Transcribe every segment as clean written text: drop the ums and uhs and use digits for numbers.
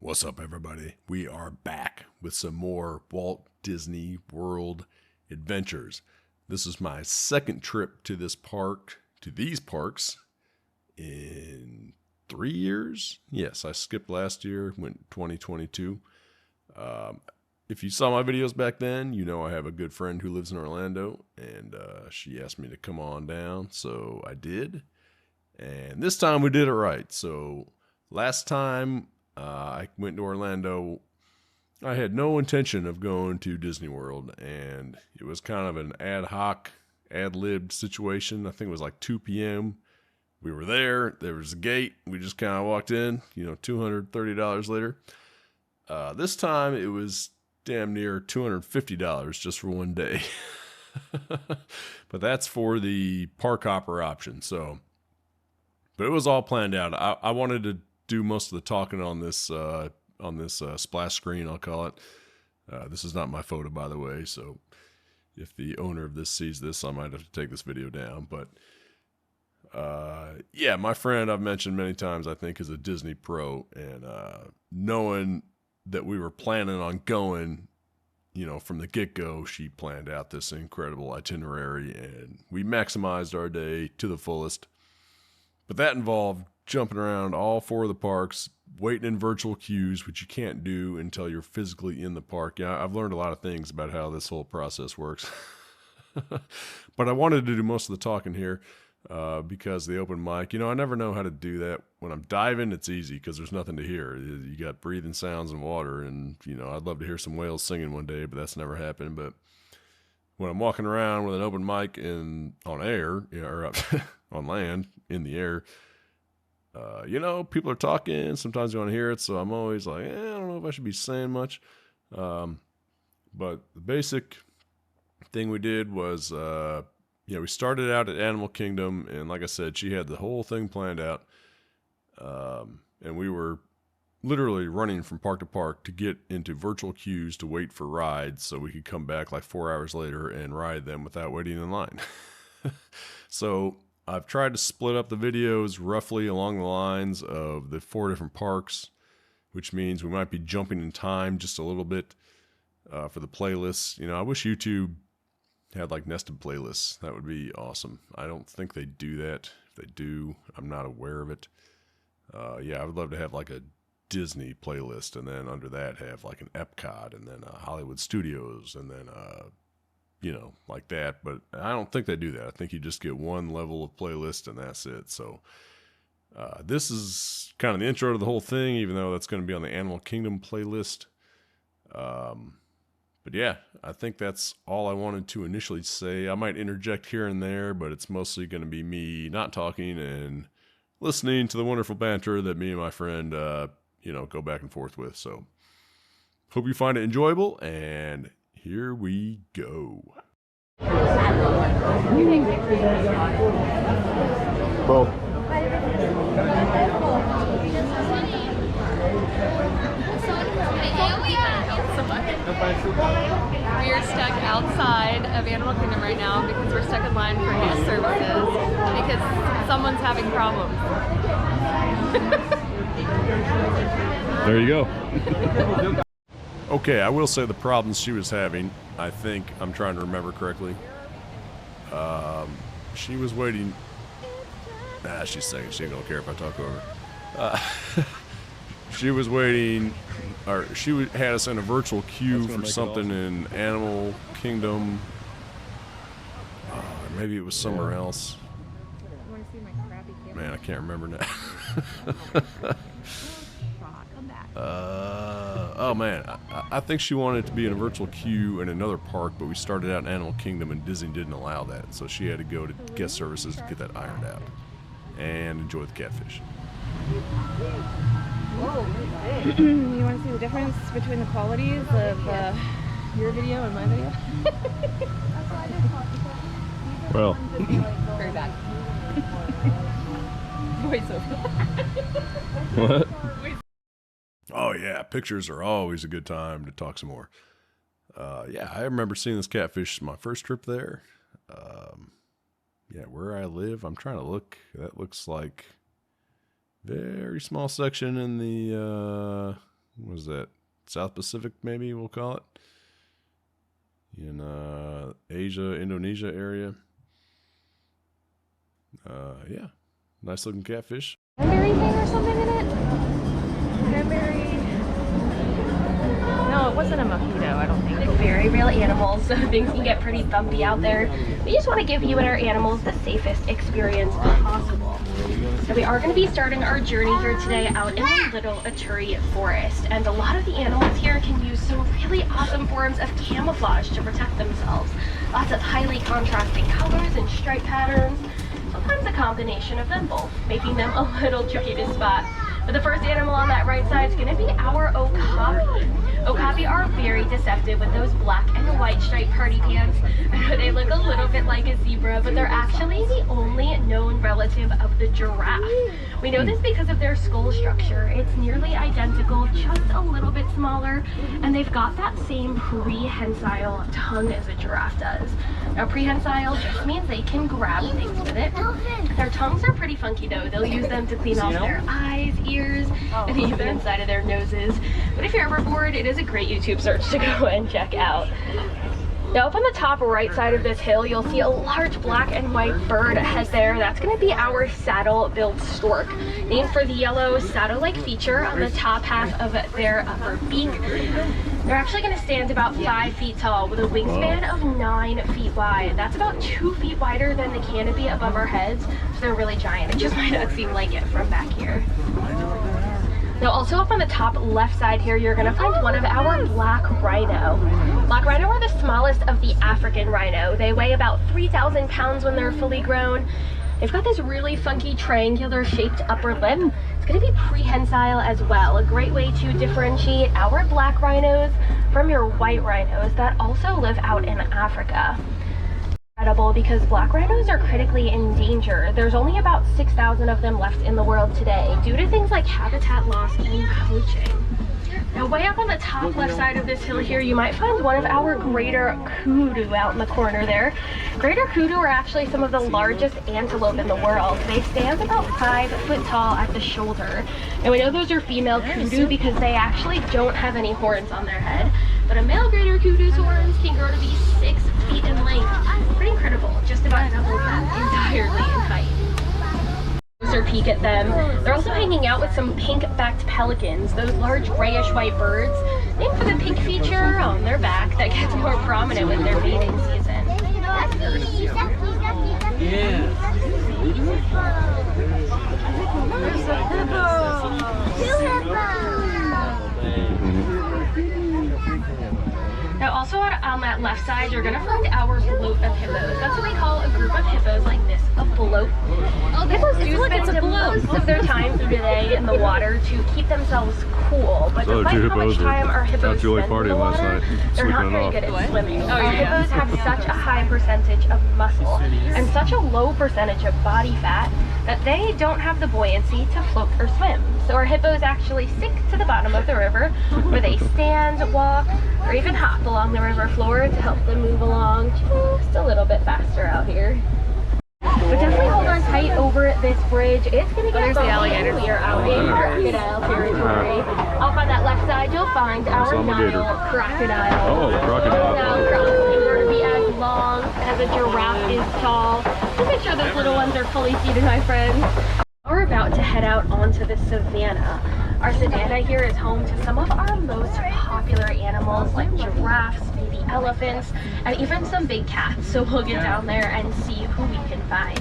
What's up, everybody? We are back with some more Walt Disney World adventures. This is my second trip to these parks in 3 years. Yes, I skipped last year, went 2022. If you saw my videos back then, you know I have a good friend who lives in Orlando, and she asked me to come on down, so I did. And this time we did it right. So last time I went to Orlando, I had no intention of going to Disney World, and it was kind of an ad hoc, ad-libbed situation. I think it was like 2 p.m. We were there. There was a gate. We just kind of walked in, $230 later. This time it was damn near $250 just for one day. But that's for the park hopper option. But it was all planned out. I wanted to do most of the talking on this splash screen, I'll call it. This is not my photo, by the way, so if the owner of this sees this, I might have to take this video down. But yeah, my friend I've mentioned many times, I think, is a Disney pro, and knowing that we were planning on going, from the get-go, she planned out this incredible itinerary, and we maximized our day to the fullest. But that involved jumping around all 4 of the parks, waiting in virtual queues, which you can't do until you're physically in the park. Yeah, I've learned a lot of things about how this whole process works. But I wanted to do most of the talking here because the open mic, I never know how to do that. When I'm diving, it's easy because there's nothing to hear. You got breathing sounds and water, and, I'd love to hear some whales singing one day, but that's never happened. But when I'm walking around with an open mic on air, or on land, in the air, people are talking. Sometimes you want to hear it, so I'm always like, I don't know if I should be saying much. But the basic thing we did was, we started out at Animal Kingdom, and like I said, she had the whole thing planned out. And we were literally running from park to park to get into virtual queues to wait for rides so we could come back like 4 hours later and ride them without waiting in line. So I've tried to split up the videos roughly along the lines of the 4 different parks, which means we might be jumping in time just a little bit for the playlists. I wish YouTube had like nested playlists. That would be awesome. I don't think they do that. If they do, I'm not aware of it. Yeah, I would love to have like a Disney playlist, and then under that have like an Epcot, and then Hollywood Studios, and then like that. But I don't think they do that. I think you just get one level of playlist and that's it. So this is kind of the intro to the whole thing, even though that's going to be on the Animal Kingdom playlist. But yeah, I think that's all I wanted to initially say. I might interject here and there, but it's mostly going to be me not talking and listening to the wonderful banter that me and my friend, go back and forth with. So hope you find it enjoyable, and here we go. Both. We are stuck outside of Animal Kingdom right now because we're stuck in line for guest services because someone's having problems. There you go. Okay, I will say the problems she was having, I think I'm trying to remember correctly. She was waiting. She's saying she don't care if I talk over her. She was waiting, or she had us in a virtual queue for something in Animal Kingdom. Maybe it was somewhere else. Man, I can't remember now. Oh man, I think she wanted it to be in a virtual queue in another park, but we started out in Animal Kingdom and Disney didn't allow that, so she had to go to guest services to get that ironed out and enjoy the catfish. You want to see the difference between the qualities of your video and my video? Well, Very bad. Voiceover. what? Oh yeah, pictures are always a good time to talk some more. Yeah, I remember seeing this catfish my first trip there. Yeah, where I live, I'm trying to look. That looks like very small section in the is that? South Pacific, maybe we'll call it. In Asia, Indonesia area. Yeah, nice looking catfish. Cranberry thing or something in it? Cranberry. No, it wasn't a mojito, I don't think. They're very real animals, so things can get pretty bumpy out there. We just want to give you and our animals the safest experience possible. So we are going to be starting our journey here today out in the Little Aturi Forest, and a lot of the animals here can use some really awesome forms of camouflage to protect themselves. Lots of highly contrasting colors and stripe patterns, sometimes a combination of them both, making them a little tricky to spot. But the first animal on that right side is going to be our okapi. Okapi are very deceptive with those black and white striped party pants. I know they look a little bit like a zebra, but they're actually the only known relative of the giraffe. We know this because of their skull structure. It's nearly identical, just a little bit smaller, and they've got that same prehensile tongue as a giraffe does. Now, prehensile just means they can grab things with it. Their tongues are pretty funky though. They'll use them to clean off their eyes, ears, and even inside of their noses. But if you're ever bored, it is a great YouTube search to go and check out. Now up on the top right side of this hill, you'll see a large black and white bird ahead there. That's going to be our saddle-billed stork, named for the yellow saddle-like feature on the top half of their upper beak. They're actually going to stand about 5 feet tall with a wingspan of 9 feet wide. That's about 2 feet wider than the canopy above our heads, so they're really giant. It just might not seem like it from back here. Now also up on the top left side here, you're gonna find one of our black rhino. Black rhino are the smallest of the African rhino. They weigh about 3,000 pounds when they're fully grown. They've got this really funky triangular shaped upper lip. It's gonna be prehensile as well. A great way to differentiate our black rhinos from your white rhinos that also live out in Africa. Because black rhinos are critically endangered. There's only about 6,000 of them left in the world today due to things like habitat loss and poaching. Now way up on the top left side of this hill here, you might find one of our greater kudu out in the corner there. Greater kudu are actually some of the largest antelope in the world. They stand about 5 foot tall at the shoulder. And we know those are female kudu because they actually don't have any horns on their head. But a male greater kudu's horns can grow to be 6 feet in length. Pretty incredible, just about double that entirely in height. Closer peek at them. They're also hanging out with some pink-backed pelicans, those large grayish-white birds, named for the pink feature on their back that gets more prominent with their mating season. Now also on that left side, you're gonna find our bloat of hippos. That's what we call a group of hippos like this, a bloat. Hippos do spend most of their time through the day in the water to keep themselves cool, but despite how much time our hippos spend in the water, they're not very good at swimming. Hippos have such a high percentage of muscle and such a low percentage of body fat that they don't have the buoyancy to float or swim. So our hippos actually sink to the bottom of the river where they stand, walk, or even hop along the river floor to help them move along just a little bit faster out here. But definitely hold on tight over this bridge. It's going to get the alligator. We are out in crocodile territory. Off on that left side, you'll find our Nile crocodile. Oh, the crocodile. Nile crocodile. We're going to be as long as a giraffe is tall. Just make sure those little ones are fully seated, my friends. We're about to head out onto the savannah. Our savannah here is home to some of our most popular animals like giraffes, baby elephants, and even some big cats. So we'll get down there and see who we can find.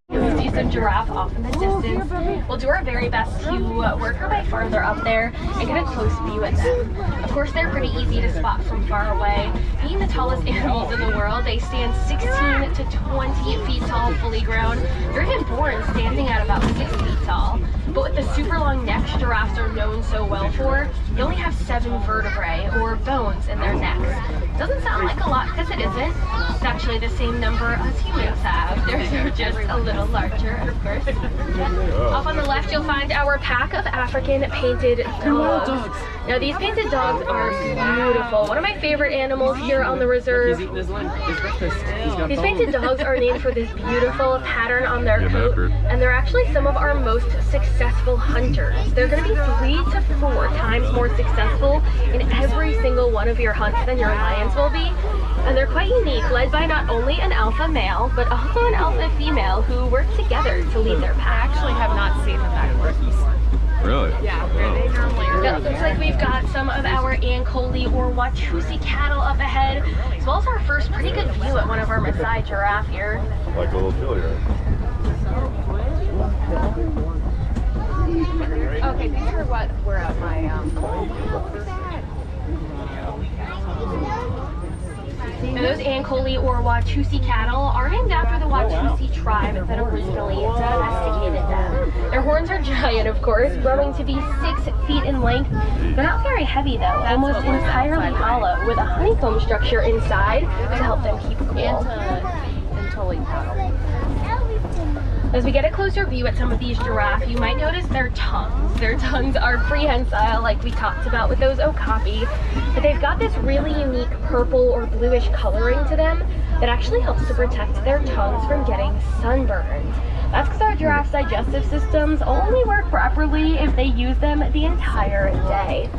We see some giraffe off in the distance. We'll do our very best to work our way farther up there and get a close view at them. Of course, they're pretty easy to spot from far away. Being the tallest animals in the world, they stand 16 to 20 feet tall, fully grown. They're even born standing at about 6 feet tall. But with the super long necks giraffes are known so well for, they only have 7 vertebrae, or bones, in their necks. Doesn't sound like a lot because it isn't. It's actually the same number as humans have. They're just a little larger, of course. Off on the left, you'll find our pack of African painted dogs. Now these painted dogs are beautiful. One of my favorite animals here on the reserve. He's eating his lunch, his breakfast. He's got These bones. painted dogs are named for this beautiful pattern on their coat, and they're actually some of our most successful hunters. They're going to be 3 to 4 times more successful in every single one of your hunts than your lions will be. And they're quite unique, led by not only an alpha male, but also an alpha female who work together to lead their pack. I actually have not seen them backwards before. Really? Yeah, they normally are. It looks like we've got some of our Ankoli or Watusi cattle up ahead, as well as our first pretty good view at one of our Maasai giraffe here. Like a little chili, right? Okay, these are what were at my And those Ankoli or Watusi cattle are named after the Watusi tribe that originally domesticated them. Their horns are giant, of course, growing to be 6 feet in length. They're not very heavy though, almost entirely hollow, with a honeycomb structure inside to help them keep cool. and totally cattle. As we get a closer view at some of these giraffe, you might notice their tongues. Their tongues are prehensile, like we talked about with those okapi, but they've got this really unique purple or bluish coloring to them that actually helps to protect their tongues from getting sunburned. That's because our giraffes' digestive systems only work properly if they use them the entire day.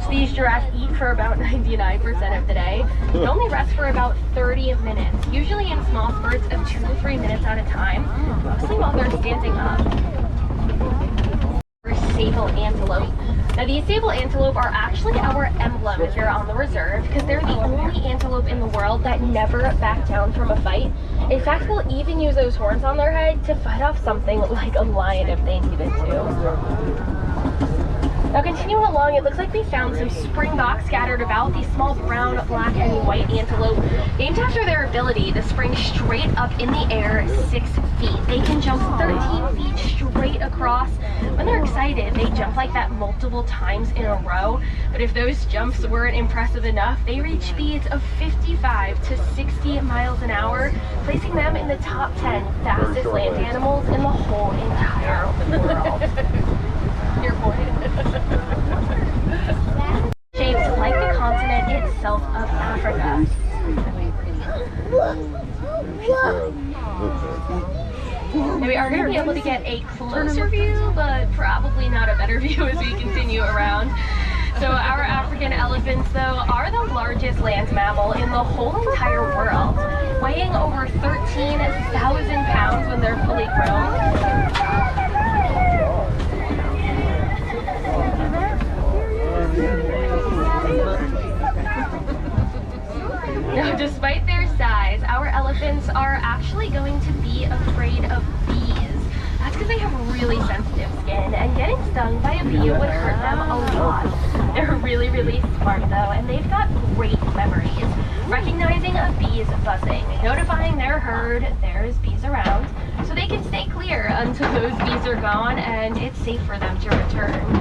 So these giraffes eat for about 99% of the day. They only rest for about 30 minutes, usually in small spurts of 2 to 3 minutes at a time, mostly while they're standing up. Sable antelope. Now these sable antelope are actually our emblem here on the reserve because they're the only antelope in the world that never back down from a fight. In fact, they'll even use those horns on their head to fight off something like a lion if they needed to. Now continuing along, it looks like we found some springboks scattered about, these small brown, black, and white antelope, named after their ability to spring straight up in the air 6 feet. They can jump 13 feet straight across. When they're excited, they jump like that multiple times in a row, but if those jumps weren't impressive enough, they reach speeds of 55 to 60 miles an hour, placing them in the top 10 fastest land animals in the whole entire world. Your point. Shaped like the continent itself of Africa. Now we are going to be able to get a closer view, but probably not a better view as we continue around. So our African elephants, though, are the largest land mammal in the whole entire world, weighing over 13,000 pounds when they're fully grown. Now, despite their size, our elephants are actually going to be afraid of bees. That's because they have really sensitive skin, and getting stung by a bee would hurt them a lot. They're really, really smart though, and they've got great memories. Recognizing a bee's buzzing, notifying their herd there's bees around, so they can stay clear until those bees are gone and it's safe for them to return.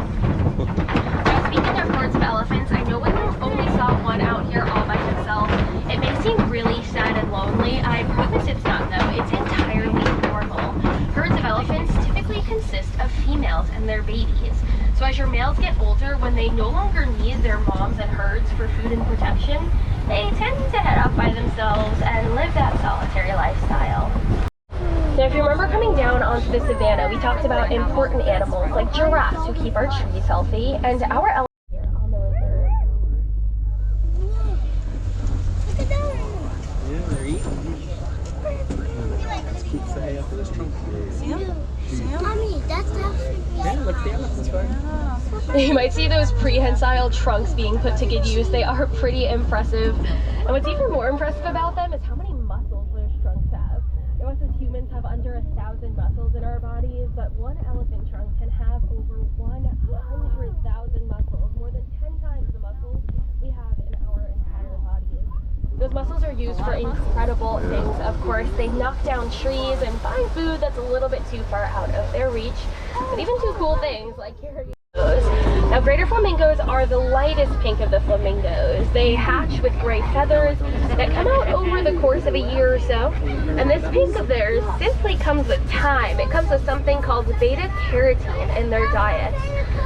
Now, speaking of herds of elephants, I know when you only saw one out here all by himself, it may seem really sad and lonely. I promise it's not though, it's entirely normal. Herds of elephants typically consist of females and their babies. So as your males get older, when they no longer need their moms and herds for food and protection, they tend to head off by themselves and live that solitary lifestyle. Now, if you remember coming down onto the savannah, we talked about important animals like giraffes who keep our trees healthy, and our elephants here on the reserve. Yeah, they're eating. Let's keep the hay up in this trunk. Mommy, that's how. Yeah, look at the elephants, right? You might see those prehensile trunks being put to good use. They are pretty impressive. And what's even more impressive about them is how many muscles those trunks have. You know, us as humans have under 1,000 muscles in our bodies, but one elephant trunk can have over 100,000 muscles, more than 10 times the muscles we have in our entire bodies. Those muscles are used for incredible things, of course. They knock down trees and find food that's a little bit too far out of their reach, but even do cool things like carrying those. Now, greater flamingos are the lightest pink of the flamingos. They hatch with gray feathers that come out over the course of a year or so. And this pink of theirs simply comes with time. It comes with something called beta-carotene in their diets.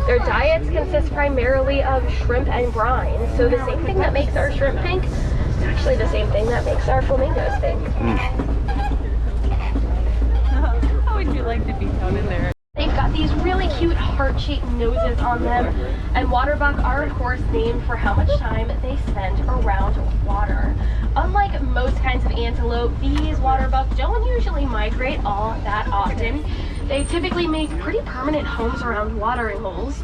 Their diets consist primarily of shrimp and brine. So the same thing that makes our shrimp pink is actually the same thing that makes our flamingos pink. How would you like to be down in there? They've got these really cute heart-shaped noses on them, and waterbuck are of course named for how much time they spend around water. Unlike most kinds of antelope, these waterbuck don't usually migrate all that often. They typically make pretty permanent homes around watering holes.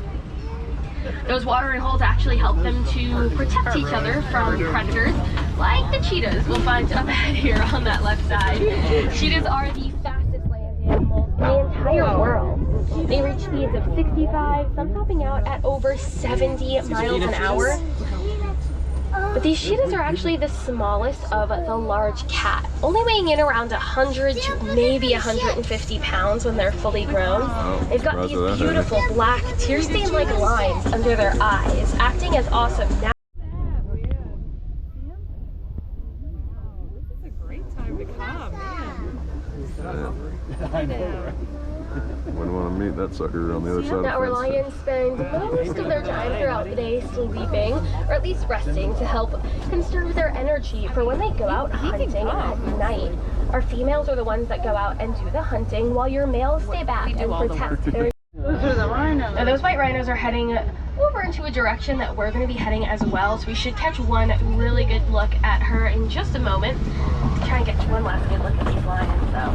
Those watering holes actually help them to protect each other from predators, like the cheetahs we'll find up ahead here on that left side. Cheetahs are the fastest land animals in the entire world. They reach speeds of 65, some topping out at over 70 miles an hour. But these cheetahs are actually the smallest of the large cat, only weighing in around 100 to maybe 150 pounds when they're fully grown. They've got these beautiful black tear stain-like lines under their eyes, acting as awesome now. This is a great time to come, man. Wouldn't want to meet that sucker on the other side of the Now, our fence. lions spend most of their time throughout the day sleeping, or at least resting, to help conserve their energy for when they go out hunting at night. Our females are the ones that go out and do the hunting, while your males stay back and protect their... Now, those white rhinos are heading over into a direction that we're going to be heading as well, so we should catch one really good look at her in just a moment. Let's try and get one last good look at these lions, though.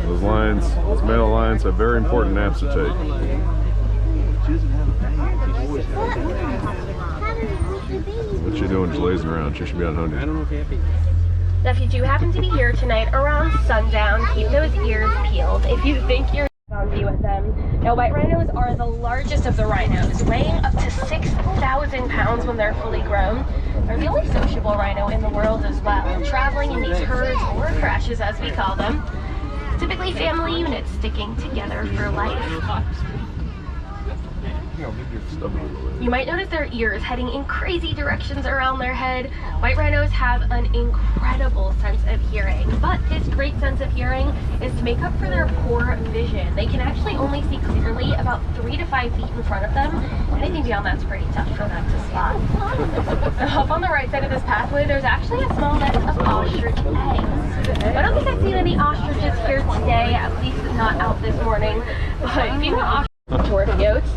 Those lions, those male lions have very important naps to take. What's she doing just lazing around? She should be out hunting. I don't know if happy. Now, if you do happen to be here tonight around sundown, keep those ears peeled if you think you're on view with them. Now, white rhinos are the largest of the rhinos, weighing up to 6,000 pounds when they're fully grown. They're the only sociable rhino in the world as well, traveling in these herds or crashes as we call them. Typically family units sticking together for life. You might notice their ears heading in crazy directions around their head. White rhinos have an incredible sense of hearing, but this great sense of hearing is to make up for their poor vision. They can actually only see clearly about 3 to 5 feet in front of them. Anything beyond that's pretty tough for them to spot. Now, up on the right side of this pathway, there's actually a small nest of ostrich eggs. I don't think I've seen any ostriches here today, at least not out this morning, but female ostrich dwarf goats.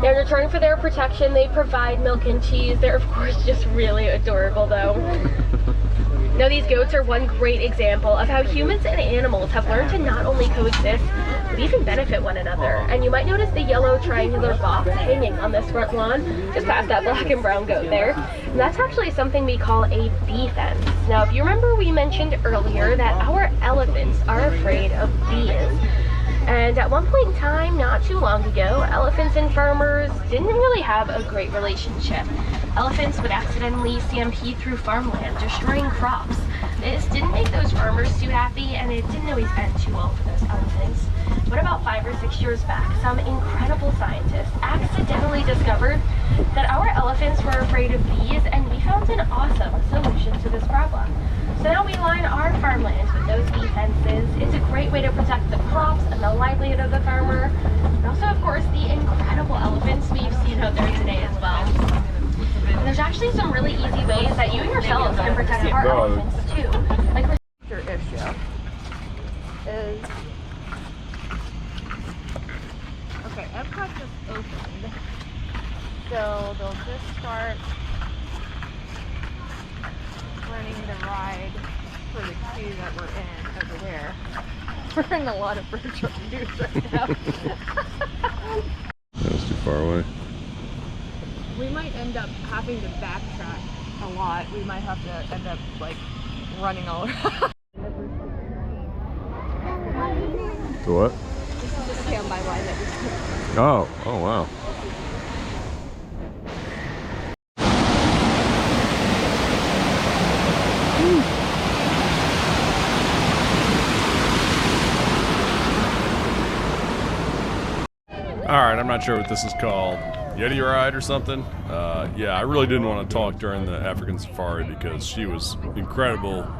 They're returning for their protection. They provide milk and cheese. They're of course just really adorable though. Now, these goats are one great example of how humans and animals have learned to not only coexist, but even benefit one another. And you might notice the yellow triangular box hanging on this front lawn, just past that black and brown goat there. And that's actually something we call a bee fence. Now, if you remember, we mentioned earlier that our elephants are afraid of bees. And at one point in time, not too long ago, elephants and farmers didn't really have a great relationship. Elephants would accidentally stampede through farmland, destroying crops. This didn't make those farmers too happy, and it didn't always end too well for those elephants. But about 5 or 6 years back, some incredible scientists accidentally discovered that our elephants were afraid of bees, and we found an awesome solution to this problem. So now we line our farmlands with those bee fences. It's a great way to protect the crops and the livelihood of the farmer, and also, of course, the incredible elephants we've seen out there today as well. And there's actually some really easy ways that you yourselves can protect our elephants too. Like Your issue is okay. Epcot just opened, so they'll just start running the ride for the queue that we're in over there. We're in a lot of virtual queues right now. That's too far away. We might end up having to backtrack a lot. We might have to end up like running all around. So what? This is a standby line that we took. Oh wow. Alright, I'm not sure what this is called. Yeti ride or something? Yeah, I really didn't want to talk during the African safari because she was incredible.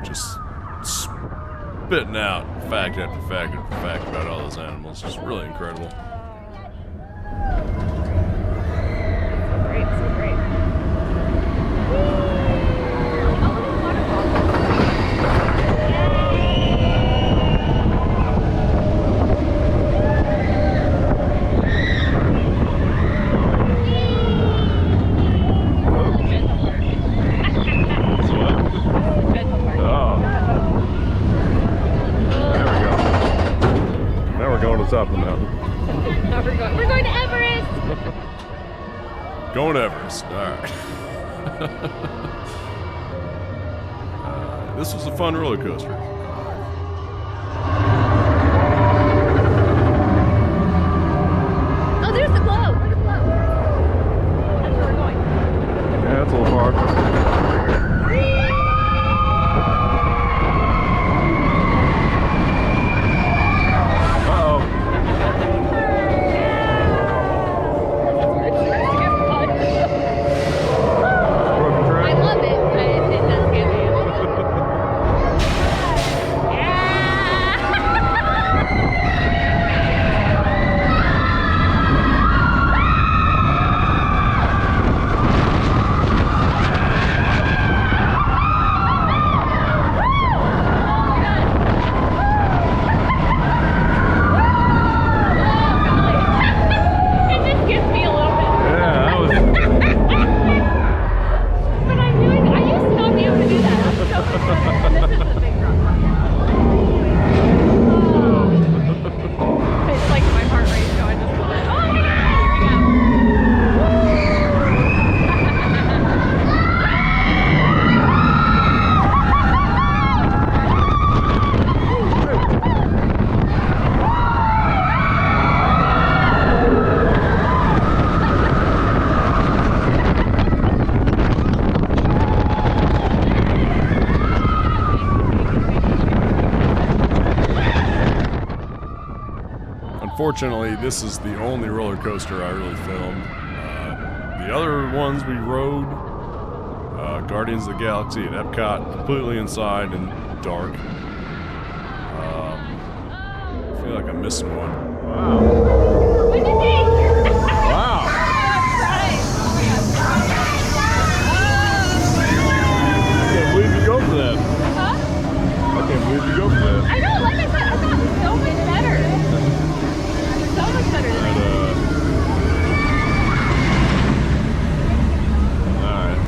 Just spitting out fact after fact after fact about all those animals. Just really incredible. Great, so great. Top of the mountain. We're going to Everest! Going to Everest. Alright. This was a fun roller coaster. Oh, there's the glow! Look at the glow! That's where we're going. Yeah, that's a little far. Unfortunately, this is the only roller coaster I really filmed. The other ones we rode, Guardians of the Galaxy at Epcot, completely inside and dark. I feel like I'm missing one. Wow. Wow. I can't believe you go for that. Huh? I can't believe you go for that. I know.